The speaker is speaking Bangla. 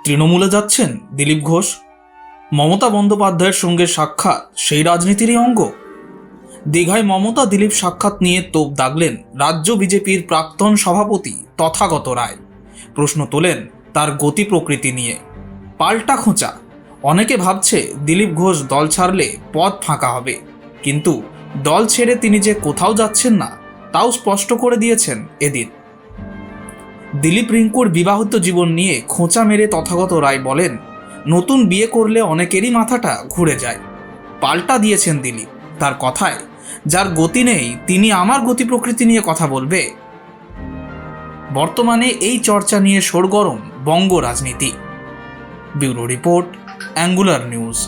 তৃণমূলে যাচ্ছেন দিলীপ ঘোষ। মমতা বন্দ্যোপাধ্যায়ের সঙ্গে সাক্ষাৎ সেই রাজনীতিরই অঙ্গ। দীঘায় মমতা দিলীপ সাক্ষাৎ নিয়ে তোপ দাগলেন রাজ্য বিজেপির প্রাক্তন সভাপতি তথাগত রায়। প্রশ্ন তোলেন তার গতি প্রকৃতি নিয়ে। পাল্টা খোঁচা। অনেকে ভাবছে দিলীপ ঘোষ দল ছাড়লে পদ ফাঁকা হবে, কিন্তু দল ছেড়ে তিনি যে কোথাও যাচ্ছেন না তাও স্পষ্ট করে দিয়েছেন এদিন। দিলীপ রিঙ্কুর বিবাহিত জীবন নিয়ে খোঁচা মেরে তথাগত রায় বলেন, নতুন বিয়ে করলে অনেকেরই মাথাটা ঘুরে যায়। পাল্টা দিয়েছেন দিলীপ তার কথায়, যার গতি নেই তিনি আমার গতি প্রকৃতি নিয়ে কথা বলবে। বর্তমানে এই চর্চা নিয়ে সরগরম বঙ্গ রাজনীতি। Bureau report, angular news.